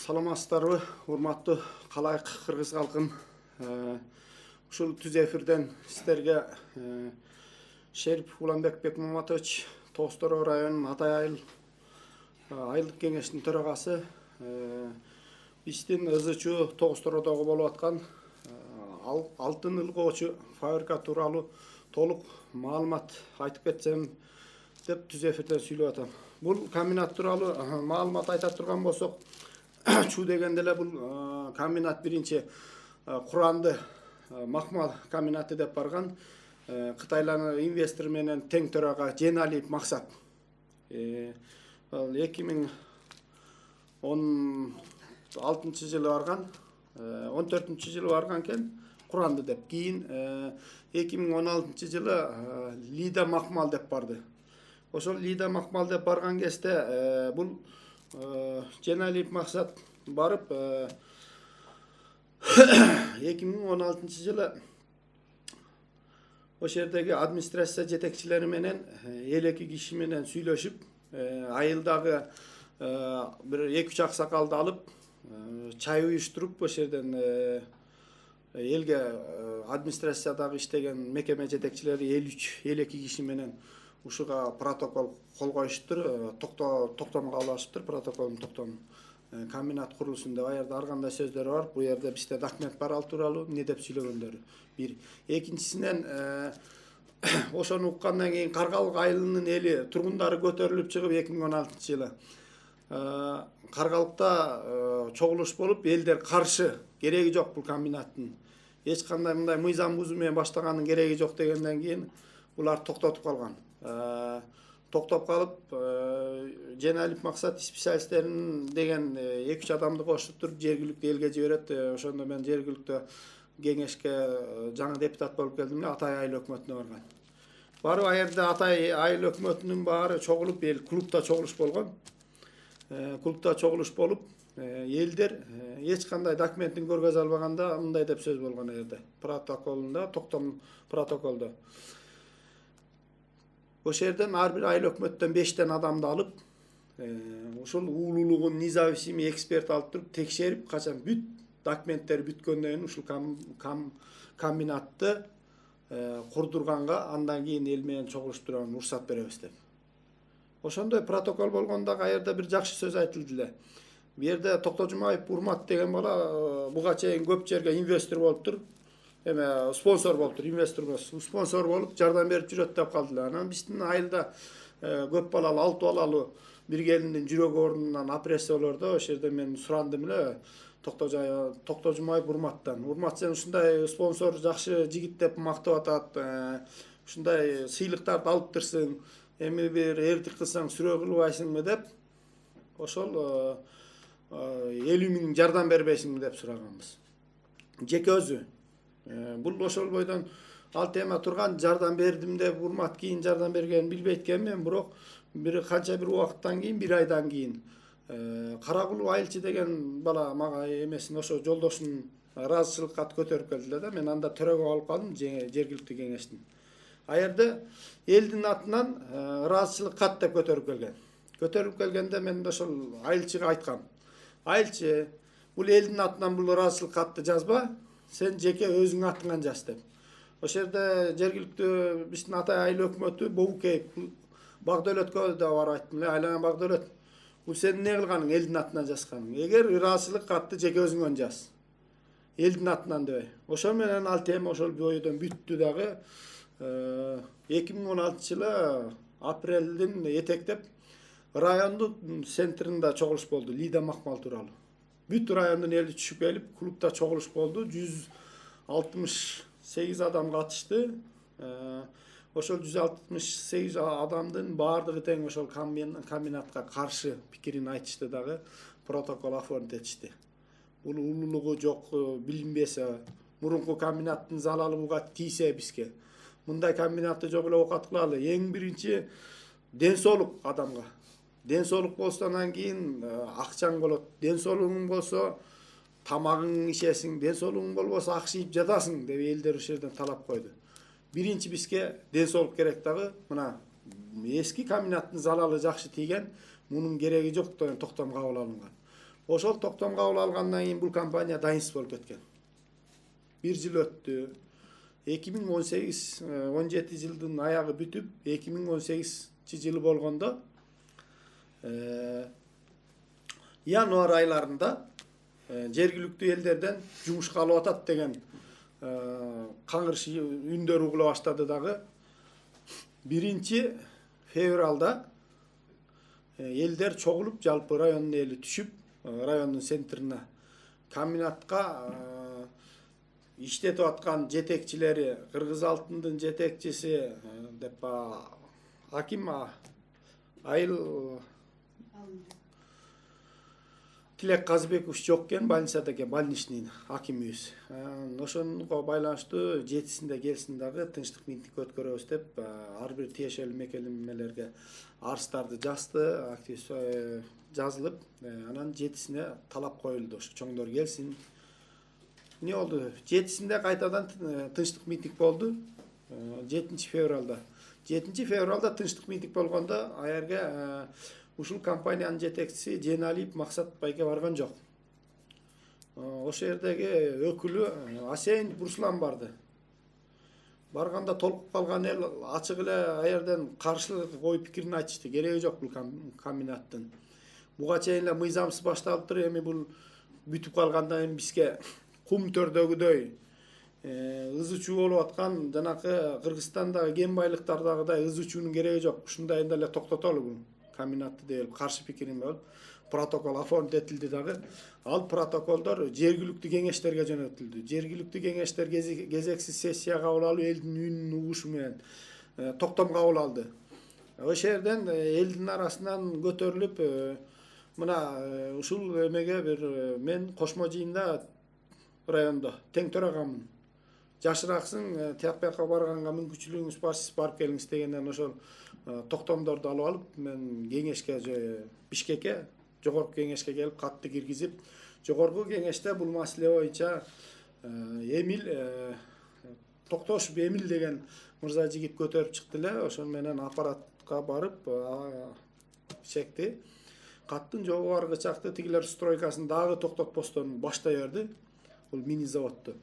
Саламатсыздарбы, урматтуу калайык кыргыз калкым. Ушул түз эфирден сиздерге Шерип Уланбек Бекмаматович, Тоостoro районунун Атай айыл айылдык кеңештин төрагасы, биздин ызычуу Тоостородогу болуп аткан алтын ылгоочу фабрика тууралуу толук маалымат айтып кетсем деп түз эфирден сүйлөп атам. Бул комбинат тууралуу маалымат айта турган болсок, чуу дегенде эле бул комбинат биринчи Куранды Макмал комбинаты деп барган Кытайлардын инвестор менен тең төрага Женалиев Максат. 2016 жылы барган, 14 жылы барган экен Куранды деп. Кийин 2016 жылы Лида Макмал деп барды. Ошол Лида Макмал деп барган кезде бул Женалиев Максат барып 2016 жылы ошол жердеги администрация жетекчилери менен 52 киши менен сүйлөшүп, айылдагы бир 2-3 аксакалды алып чай уюштуруп, ошол жерден элге администрациядагы иштеген мекеме жетекчилери 53-52 киши менен ушуга протокол кол коюштур, токтом кабыл алышыптыр, протоколдун токтомун. Комбинат курулуусун деп аерде ар кандай сөздөр бар. Бу жерде бизде документ бар ал тууралуу эмне деп сүйлөгөндөрү. Бир. Экинчисинен ошону уккандан кийин Каргалык айылынын эли тургундары көтөрүлүп чыгып 2016 жылы Каргалыкта чогулуш болуп, элдер каршы, кереги жок бул комбинаттын. Эч кандай мындай мыйзам бузуу менен баштаганын кереги жок дегенден кийин булар токтотуп калган. Токтоп калып, Женалиев Максат специалисттерин деген 2-3 адамды коштуруп жергиликтүү элге жиберет. Ошондо мен жергиликтүү кеңешке жаңы депутат болуп келдим эле, Атай айыл өкмөтүнө барган. Барып аерде Атай айыл өкмөтүнүн баары чогулуп, эл клубда чогулуш болгон. Клубда чогулуш болуп, элдер эч кандай документин көргөзө албаганда мындай деп сөз болгон жерде. Протоколунда, токтом протоколдо. Ошол жерден ар бир айыл өкмөттөн 5 адамды алып, ошол уулуулугун независимый эксперт алып туруп текшерип, качан бүт документтер бүткөндөн кийин ушул комбинатты курдурганга андан кийин эл менен чогулуштурганга уруксат беребиз деп. Ошондой протокол болгондо аерде бир жакшы сөз айтылды эле. Бу жерде Токтожумаев Урмат деген бала буга чейин көп жерге инвестор болуптур. Спонсор болуптур, инвестор болуп, спонсор болуп жардам берип жүрөт деп калдылар. Анан биздин айылда көп балалуу, 6 балалуу бир келиндин жүрөк орнунан операциялоордо ошол жерде мен сурандым эле Токтожумаев Урматтан. Урмат сен ушундай спонсор жакшы жигит деп мактап атат. Ушундай сыйлыктарды алыптырсың. Эми бир эртик кылсаң сүрөө кылбайсыңбы деп ошол 50 миң жардам бербейсиңби деп сураганбыз. Жеке өзү. Бул ошол бойдон ал тема турган, жардам бердим деп Урмат кийин жардам бергенин билбейт экенмин, бирок бир канча бир убакыттан кийин, 1 айдан кийин Карагулов айылчы деген бала мага эмесин ошо жолдошун ыраазычылык кат көтөрүп келди да, мен анда төрөгө алып калдым жергиликтүү кеңештин. Аерде элдин атынан ыраазычылык кат деп көтөрүп келген. Көтөрүп келгенде мен ошол айылчыга айткам. Айылчы, бул элдин атынан бул ыраазычылык катты жазба, сен жеке өзүң атыңан жаз деп. Ошол жерде жергиликтүү биздин Атай айыл өкмөтү Бобукеев Багдөлөткө да барып айттым эле, айлана Багдөлөт, бул сен эмне кылганың, элдин атынан жазганың. Эгер ыраазычылык катты жеке өзүңөн жаз. Элдин атынан дебей. Ошол менен ал тема ошол бойдон бүттү дагы. 2016 жылы апрелдин этектеп райондун центринде чогулуш болду, Лида Макмал тууралуу. Бүт райондун эли түшүп келип, клубда чогулуш болду. 168 адам катышты. Ошол 168 адамдын баардыгы тең ошол комбинатка каршы пикирин айтышты дагы, протокол оформить этишти. Бул улуулугу жок, билинбесе, мурунку комбинаттын залалы буга тийсе бизге. Мындай комбинатты жок эле окат кылалы. Эң биринчи ден соолук адамга. Ден соолук болсо анан кийин акчаң болот. Ден соолугуң болсо тамагың ишесиң, ден соолугуң болбосо акча ийип жатасың деп элдер ошол жерден талап койду. Биринчи бизге ден соолук керек дагы. Мына эски комбинаттын залалы жакшы тийген, мунун кереги жок деген токтом кабыл алынган. Ошол токтом кабыл алгандан кийин бул компания дайынсыз болуп кеткен. 1 жыл өттү. 2018-17 жылдын аягы бүтүп, 2018 жылы болгондо январь айларында жергиликтүү элдерден жумушка алып атат деген каңгырыш үндөр угула баштады дагы. 1 февралда элдер чогулуп, жалпы райондун эли түшүп, райондун центрине комбинатка иштетип аткан жетекчилери, Кыргыз алтындын жетекчиси деп Аким Айыл Тилек Казыбекович жок экен, больницадагы больничный акимибиз. Ошонго байланыштуу 7-синде келсин дагы тынчтык митинг өткөрөбүз деп ар бир тиешелүү мекемелерге арыздарды жазды, жазылып, анан 7-сине талап коюлду. Ошо чоңдор келсин. Не болду? 7-синде кайтадан тынчтык митинг болду. 7 февралда. 7 февралда тынчтык митинг болгондо аерге ушул компаниянын жетекчиси Женалиев Максат байке барган жок. Ошол жердеги өкүлү Асен Руслан барды. Барганда толкуп калган эл ачык эле аерден каршылык ой пикирин айтышты. Кереги жок бул комбинаттын. Буга чейин эле мыйзамсыз башталыптыр. Эми бул бүтүп калгандан кийин бизге кум төрдөгүдөй ызы чуу болуп аткан жанакы Кыргызстандагы кен байлыктардагыдай ызы чуунун кереги жок. Ушундайында эле токтотолу бул комбинатты деп каршы пикирин болуп протокол оформить этилди дагы. Ал протоколдор жергиликтүү кеңештерге жөнөтүлдү. Жергиликтүү кеңештер кезексиз сессия кабыл алып, элдин үнүнүн угушу менен токтом кабыл алды. Ошол жерден элдин арасынан көтөрүлүп, мына ушул эмеге бир мен кошмо жыйында райондо тең төрагамын. Жашыраксың, тияк-бияка барганга мүмкүнчүлүгүңүз бар, сиз барып келиңиз дегенден ошол токтомдорду алып алып, мен кеңешке, Бишкекке, жогорку кеңешке келип катты киргизип, жогорку кеңеште бул маселе боюнча Эмил Токтошев Эмил деген мырза жигит көтөрүп чыкты эле. Ошол менен аппаратка барып чекти. Каттын жогорку чакты тигилер стройкасын дагы токтотпостон баштай берди. Бул мини заводду.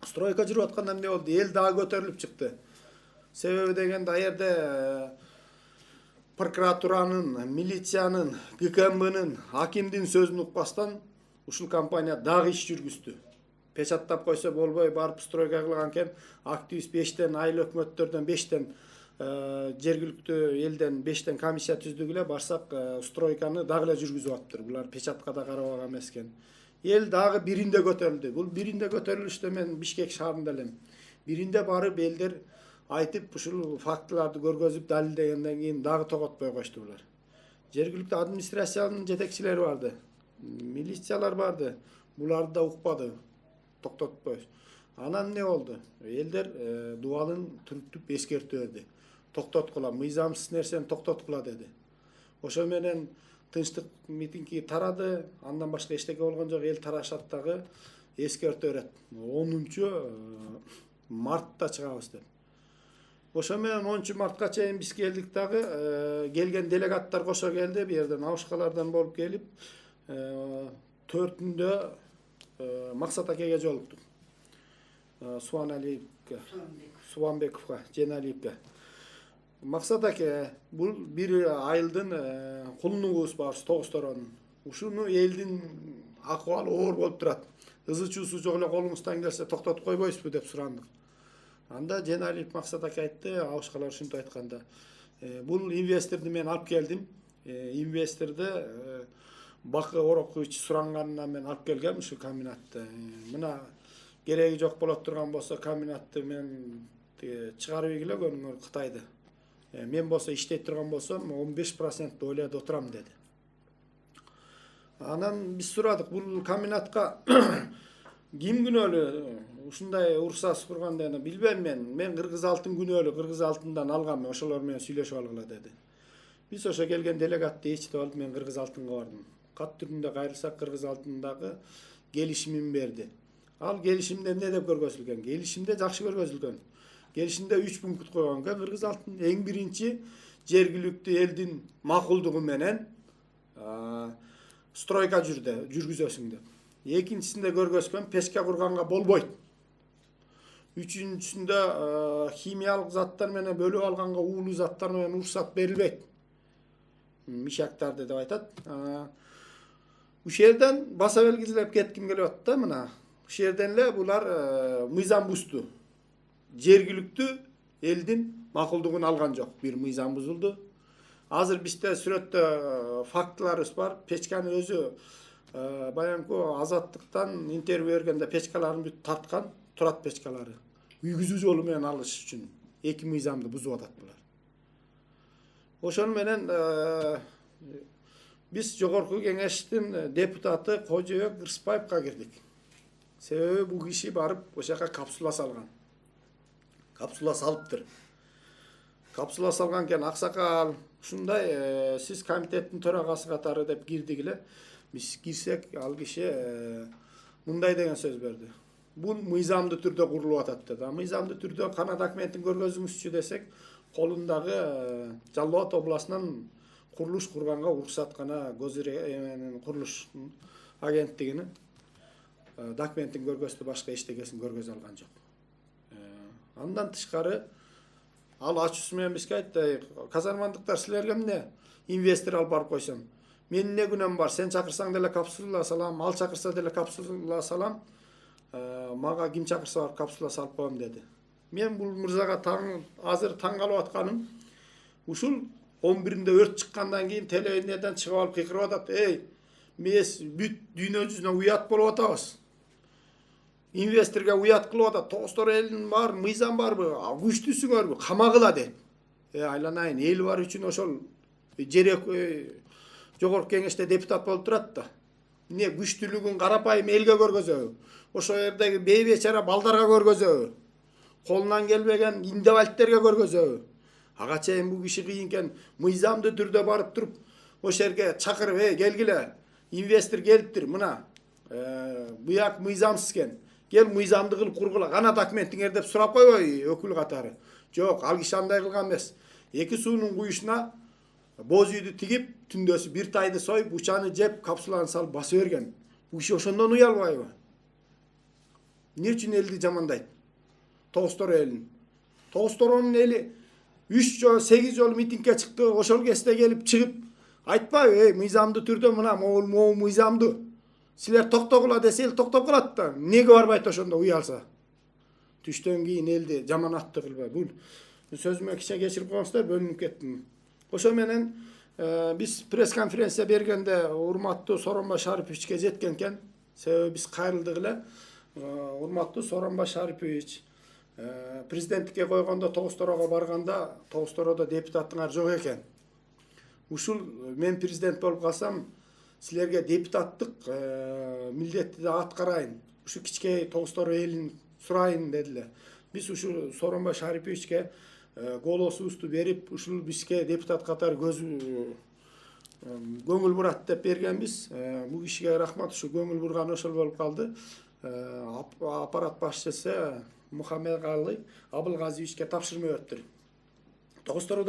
Стройка жүрүп атканда эмне болду? Эл дагы көтөрүлүп чыкты. Себеби дегенде аерде прокуратуранын, милициянын, ГКМБнын, акимдин сөзүн укпастан ушул компания дагы иш жүргүздү. Печаттап койсо болбой, барып стройка кылган экен. Активист 5тен, айыл өкмөттөрдөн 5тен, жергиликтүү элден 5тен комиссия түздүк эле, барсак стройканы дагы эле жүргүзүп атыптыр. Булар печатка да карабаган эмес экен. Эл дагы биринде көтөрүлдү. Бул биринде көтөрүлүштө мен Бишкек шаарында элем. Биринде барып элдер айтып, ушул фактыларды көргөзүп, далилдегенден кийин дагы тоготпой кошту булар. Жергиликтүү администрациянын жетекчилери барды. Милициялар барды. Буларды да укпады. Токтотпой. Анан не болду? Элдер дубалын түртүп эскертүү берди. Токтоткула, мыйзамсыз нерсени токтоткула деди. Ошо менен тынчтык митинги тарады. Андан башка эчтеке болгон жок. Эл тарашат дагы эскертүү берет. 10 мартта чыгабыз деп. Ошо менен 10 мартка чейин биз келдик дагы, келген делегаттар кошо келди, бу жерден Абышкалардан болуп келип, 4-үндө Максат акеге жолуктук. Субанбековго, Женалиевге. Максат аке, бул бир айылдын кулунугубуз бар, Тогусторонун. Ушуну элдин акыбалы оор болуп турат. Ызы чуусу жок эле колуңуздан келсе токтотуп койбойсузбу деп сурандык. Анда Женалиев Максат аке айтты, Абышкалар ушинтип айтканда, бул инвесторду мен алып келдим. Инвесторду Бакы Орокович суранганынан мен алып келгем ушу комбинатты. Мына кереги жок болот турган болсо комбинатты мен чыгарып ийгилегөнүңөр Кытайды. Мен болсо иштей турган болсом 15% ойлоп отурам деди. Анан биз сурадык, бул комбинатка ким күнөөлүү? Ушундай урсас курган дегенде билбейм мен. Мен Кыргыз алтын күнөөлүү, Кыргыз алтындан алгам, ошолор менен сүйлөшүп алгыла деди. Биз ошо келген делегатты ичтип алып мен Кыргыз алтынга бардым. Кат түрүндө кайрылсак Кыргыз алтындагы келишимин берди. Ал келишимде эмне деп көргөзүлгөн? Келишимде жакшы көргөзүлгөн. Келишимде 3 пункт койгон экен. Кыргыз алтын эң биринчи жергиликтүү элдин макулдугу менен стройка жүргүзөсүң деп. Экинчисинде көргөзгөн печке курганга болбойт. Үчүнчүсүндө химиялык заттар менен бөлүп алганга уулуу заттар менен уруксат берилбейт. Мишактарды деп айтат. Ушул жерден баса белгилеп кетким келип атат да, мына. Ушул жерден эле булар мыйзам бузду. Жергиликтүү элдин макулдугун алган жок. Бир мыйзам бузулду. Азыр бизде сүрөттө фактыларыбыз бар. Печканы өзү баянкы Азаттыктан интервью бергенде печкаларын бүт тарткан, турат печкалары. Үйгүзүү жолу менен алыш үчүн эки мыйзамды бузуп атат булар. Ошону менен биз жогорку кеңештин депутаты Кожобек Кырсбаевга кирдик. Себеби бул киши барып ошол жака капсула салган. Капсула салыптыр. Капсула салган кен аксакал ушундай сиз комитеттин төрагасы катары деп кирдик эле. Биз кирсек ал киши мындай деген сөз берди. Бул мыйзамдуу түрдө курулуп атат деди. Мыйзамдуу түрдө кана документин көргөзүңүзчү десек, колундагы Жалал Абад областынан курулуш курганга уруксат гана курулуш агенттигинин документин көргөздү, башка эчтекесин көргөзө алган жок. Андан тышкары ал ачуусу менен бизге айтты: казармандыктар, силерге эмне инвестор алып барып койсом, менин эмне күнөөм бар? Сен чакырсаң деле капсула салам, ал чакырса деле капсула салам. Мага ким чакырса барып капсула салып коем деди. Мен бул мырзага азыр таң калып атканым, ушул 11-нде өрт чыккандан кийин телевидениеден чыгып алып кыйкырып атат: "Эй, биз бүт дүйнө жүзүнө уят болуп атабыз. Инвесторго уят кылып атат. Тогустор элинин бар, мыйзам барбы? Күчтүүсүңөрбү? Камагыла" деп. Айланайын, эл бар үчүн ошол жогорку кеңеште депутат болуп турат да. Эмне күчтүүлүгүн карапайым элге көргөзөбү? Ошол жердеги бейбечара балдарга көргөзөбү? Колунан келбеген индивалидтерге көргөзөбү? Ага чейин бул киши кыйын экен. Мыйзамдуу түрдө барып туруп ошол жерге чакырып: келгиле, инвестор келиптир, мына буяк мыйзамсыз экен. Кел мыйзамды кылып кургула, кана документиңер деп сурап койбойбу өкүл катары? Жок, ал киши андай кылган эмес. Эки суунун куюшуна боз үйдү тигип, түндөсү бир тайды союп, учаны жеп, капсуланы салып басып берген. Бул киши ошондон уялбайбы? Эмне үчүн элди жамандайт? Тогустор элин. Тогусторонун эли 3 жолу 8 жолу митингге чыкты. Ошол кезде келип чыгып айтпайбы: мыйзамдуу түрдө мына могул мыйзамдуу. Силер токтогула десе эл токтоп калат да. Эмнеге барбайт ошондо уялса? Түштөн кийин элди жаманатты кылбай. Бул сөзүмө кечирип коюңуздар, бөлүнүп кеттим. Ошо менен биз пресс-конференция бергенде урматтуу Сооронбай Шариповичке жеткен экен. Себеби биз кайрылдык эле. Урматтуу Сооронбай Шарипович, президенттикке койгондо Тогусторого барганда, Тогустороодо депутаттыңар жок экен. Ушул мен президент болуп калсам, силерге депутаттык милдетти да аткарайын. Ушу кичкей Тогустор элин сурайын дедиле. Биз ушул Сооронбай Шариповичке голосубузду берип, ушул бизге депутат катары көңүл бурат деп бергенбиз. Бул кишиге рахмат, ушу көңүл бурган ошол болуп калды. Аппарат башчысы Мухаммедкалы Абылгазиевичке тапшырма бериптир. Тогустороодо